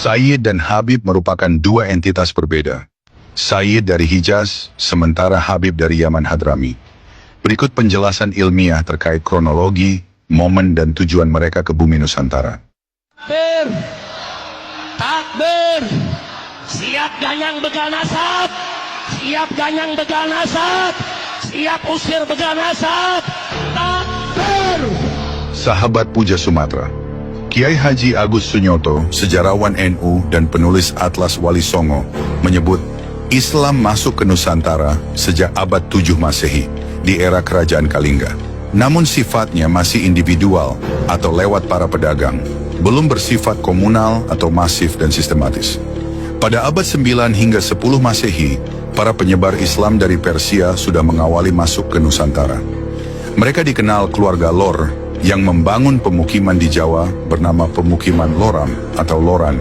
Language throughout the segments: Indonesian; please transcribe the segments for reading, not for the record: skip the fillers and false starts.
Sayyid dan Habib merupakan dua entitas berbeda. Sayyid dari Hijaz, sementara Habib dari Yaman Hadrami. Berikut penjelasan ilmiah terkait kronologi, momen dan tujuan mereka ke bumi Nusantara. Takbir! Takbir! Siap ganyang begal nasab! Siap ganyang begal nasab! Siap usir begal nasab! Takbir! Sahabat Puja Sumatera. Kiai Haji Agus Sunyoto, sejarawan NU dan penulis Atlas Wali Songo, menyebut Islam masuk ke Nusantara sejak abad 7 Masehi di era Kerajaan Kalingga. Namun sifatnya masih individual atau lewat para pedagang, belum bersifat komunal atau masif dan sistematis. Pada abad 9 hingga 10 Masehi, para penyebar Islam dari Persia sudah mengawali masuk ke Nusantara. Mereka dikenal keluarga Lor yang membangun pemukiman di Jawa bernama Pemukiman Loram atau Loran.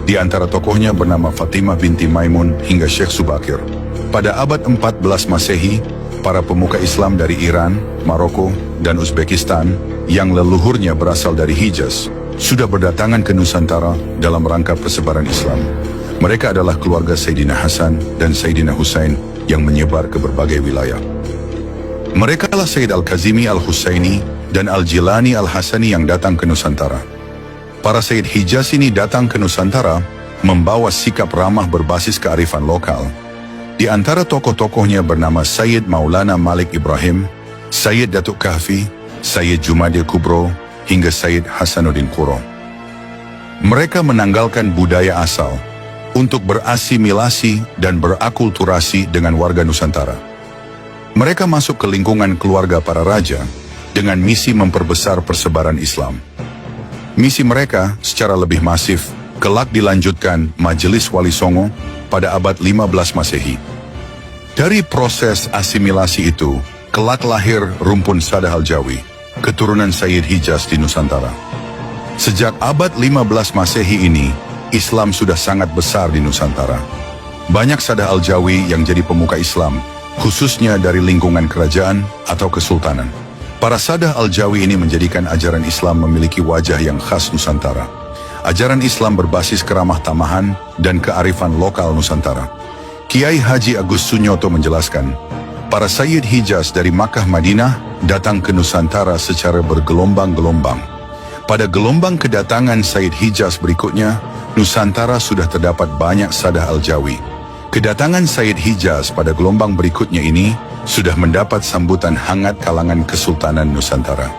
Di antara tokohnya bernama Fatimah binti Maimun hingga Syekh Subakir. Pada abad 14 Masehi, para pemuka Islam dari Iran, Maroko, dan Uzbekistan yang leluhurnya berasal dari Hijaz sudah berdatangan ke Nusantara dalam rangka persebaran Islam. Mereka adalah keluarga Sayyidina Hasan dan Sayyidina Husain yang menyebar ke berbagai wilayah. Mereka adalah Sayyid Al-Kazimi Al-Husaini dan Al-Jilani Al-Hasani yang datang ke Nusantara. Para Sayyid Hijaz ini datang ke Nusantara membawa sikap ramah berbasis kearifan lokal. Di antara tokoh-tokohnya bernama Sayyid Maulana Malik Ibrahim, Sayyid Datuk Kahfi, Sayyid Jumadil Kubro, hingga Sayyid Hasanuddin Quro. Mereka menanggalkan budaya asal untuk berasimilasi dan berakulturasi dengan warga Nusantara. Mereka masuk ke lingkungan keluarga para raja dengan misi memperbesar persebaran Islam. Misi mereka secara lebih masif kelak dilanjutkan Majelis Wali Songo pada abad 15 Masehi. Dari proses asimilasi itu, kelak lahir rumpun Sadah Al-Jawi, keturunan Sayyid Hijaz di Nusantara. Sejak abad 15 Masehi ini, Islam sudah sangat besar di Nusantara. Banyak Sadah Al-Jawi yang jadi pemuka Islam, khususnya dari lingkungan kerajaan atau kesultanan. Para Sadah Al-Jawi ini menjadikan ajaran Islam memiliki wajah yang khas Nusantara. Ajaran Islam berbasis keramah tamahan dan kearifan lokal Nusantara. Kiai Haji Agus Sunyoto menjelaskan, para Sayyid Hijaz dari Makkah Madinah datang ke Nusantara secara bergelombang-gelombang. Pada gelombang kedatangan Sayyid Hijaz berikutnya, Nusantara sudah terdapat banyak Sadah Al-Jawi. Kedatangan Sayyid Hijaz pada gelombang berikutnya ini sudah mendapat sambutan hangat kalangan Kesultanan Nusantara.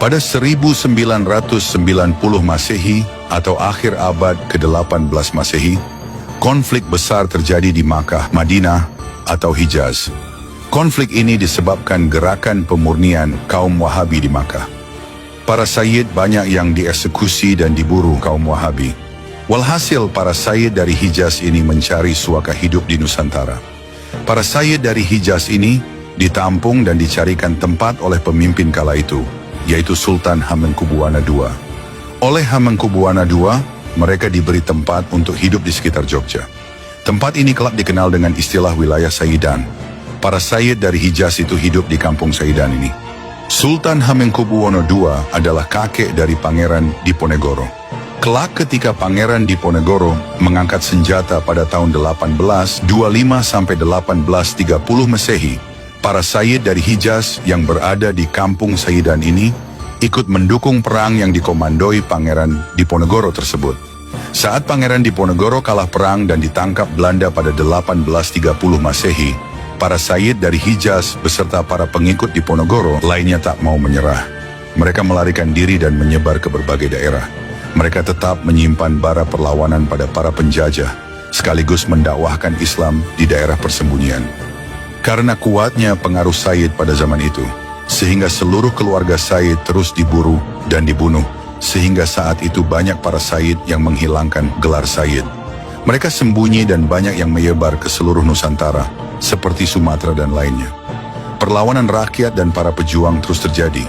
Pada 1990 Masehi atau akhir abad ke-18 Masehi, konflik besar terjadi di Makkah, Madinah atau Hijaz. Konflik ini disebabkan gerakan pemurnian kaum Wahabi di Makkah. Para Sayyid banyak yang dieksekusi dan diburu kaum Wahabi. Walhasil para Sayyid dari Hijaz ini mencari suaka hidup di Nusantara. Para Sayyid dari Hijaz ini ditampung dan dicarikan tempat oleh pemimpin kala itu, yaitu Sultan Hamengkubuwana II. Oleh Hamengkubuwana II, mereka diberi tempat untuk hidup di sekitar Jogja. Tempat ini kelak dikenal dengan istilah wilayah Sayyidan. Para Sayyid dari Hijaz itu hidup di kampung Sayyidan ini. Sultan Hamengkubuwana II adalah kakek dari Pangeran Diponegoro. Kelak ketika Pangeran Diponegoro mengangkat senjata pada tahun 1825 sampai 1830 Masehi, para Sayyid dari Hijaz yang berada di kampung Sayyidan ini ikut mendukung perang yang dikomandoi Pangeran Diponegoro tersebut. Saat Pangeran Diponegoro kalah perang dan ditangkap Belanda pada 1830 Masehi, para Sayyid dari Hijaz beserta para pengikut Diponegoro lainnya tak mau menyerah. Mereka melarikan diri dan menyebar ke berbagai daerah. Mereka tetap menyimpan bara perlawanan pada para penjajah, sekaligus mendakwahkan Islam di daerah persembunyian. Karena kuatnya pengaruh Sayyid pada zaman itu, sehingga seluruh keluarga Sayyid terus diburu dan dibunuh, sehingga saat itu banyak para Sayyid yang menghilangkan gelar Sayyid. Mereka sembunyi dan banyak yang menyebar ke seluruh Nusantara, seperti Sumatera dan lainnya. Perlawanan rakyat dan para pejuang terus terjadi,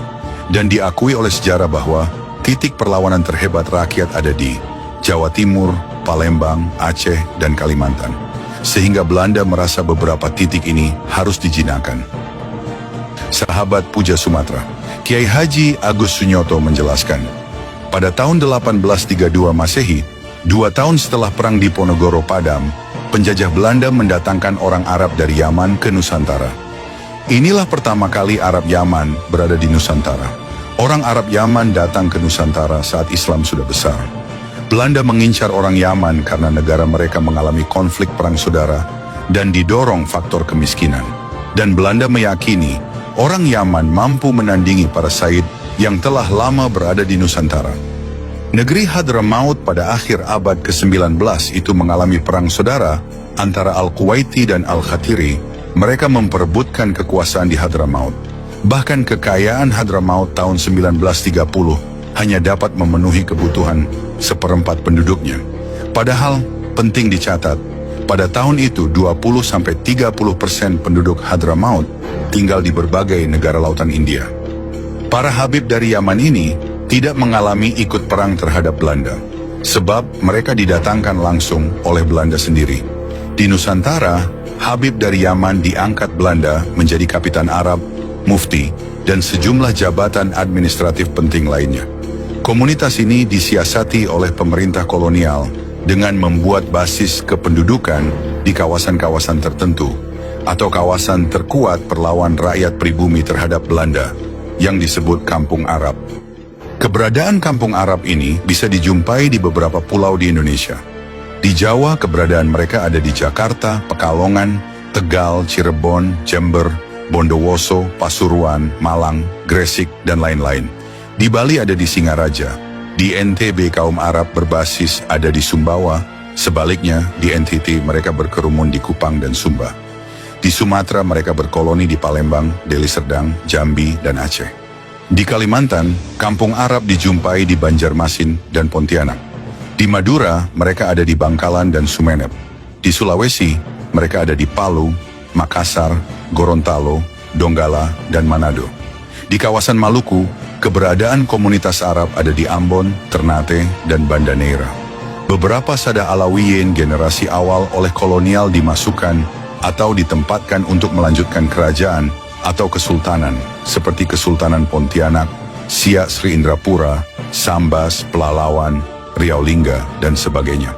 dan diakui oleh sejarah bahwa titik perlawanan terhebat rakyat ada di Jawa Timur, Palembang, Aceh, dan Kalimantan. Sehingga Belanda merasa beberapa titik ini harus dijinakan. Sahabat Puja Sumatera, Kiai Haji Agus Sunyoto menjelaskan, pada tahun 1832 Masehi, 2 tahun setelah Perang Diponegoro padam, penjajah Belanda mendatangkan orang Arab dari Yaman ke Nusantara. Inilah pertama kali Arab Yaman berada di Nusantara. Orang Arab Yaman datang ke Nusantara saat Islam sudah besar. Belanda mengincar orang Yaman karena negara mereka mengalami konflik perang saudara dan didorong faktor kemiskinan. Dan Belanda meyakini orang Yaman mampu menandingi para Said yang telah lama berada di Nusantara. Negeri Hadramaut pada akhir abad ke-19 itu mengalami perang saudara antara Al-Kuwaiti dan Al-Khatiri. Mereka memperebutkan kekuasaan di Hadramaut. Bahkan kekayaan Hadramaut tahun 1930 hanya dapat memenuhi kebutuhan 1/4 penduduknya. Padahal penting dicatat, pada tahun itu 20-30% penduduk Hadramaut tinggal di berbagai negara lautan India. Para Habib dari Yaman ini tidak mengalami ikut perang terhadap Belanda, sebab mereka didatangkan langsung oleh Belanda sendiri. Di Nusantara, Habib dari Yaman diangkat Belanda menjadi kapitan Arab, mufti, dan sejumlah jabatan administratif penting lainnya. Komunitas ini disiasati oleh pemerintah kolonial dengan membuat basis kependudukan di kawasan-kawasan tertentu atau kawasan terkuat perlawan rakyat pribumi terhadap Belanda yang disebut Kampung Arab. Keberadaan Kampung Arab ini bisa dijumpai di beberapa pulau di Indonesia. Di Jawa, keberadaan mereka ada di Jakarta, Pekalongan, Tegal, Cirebon, Jember, Bondowoso, Pasuruan, Malang, Gresik, dan lain-lain. Di Bali ada di Singaraja. Di NTB kaum Arab berbasis ada di Sumbawa. Sebaliknya, di NTT mereka berkerumun di Kupang dan Sumba. Di Sumatera mereka berkoloni di Palembang, Deli Serdang, Jambi, dan Aceh. Di Kalimantan, kampung Arab dijumpai di Banjarmasin dan Pontianak. Di Madura, mereka ada di Bangkalan dan Sumeneb. Di Sulawesi, mereka ada di Palu, Makassar, Gorontalo, Donggala, dan Manado. Di kawasan Maluku, keberadaan komunitas Arab ada di Ambon, Ternate, dan Banda Neira. Beberapa Sada Alawiyin generasi awal oleh kolonial dimasukkan atau ditempatkan untuk melanjutkan kerajaan atau kesultanan, seperti Kesultanan Pontianak, Siak Sri Indrapura, Sambas, Pelalawan, Riau Lingga, dan sebagainya.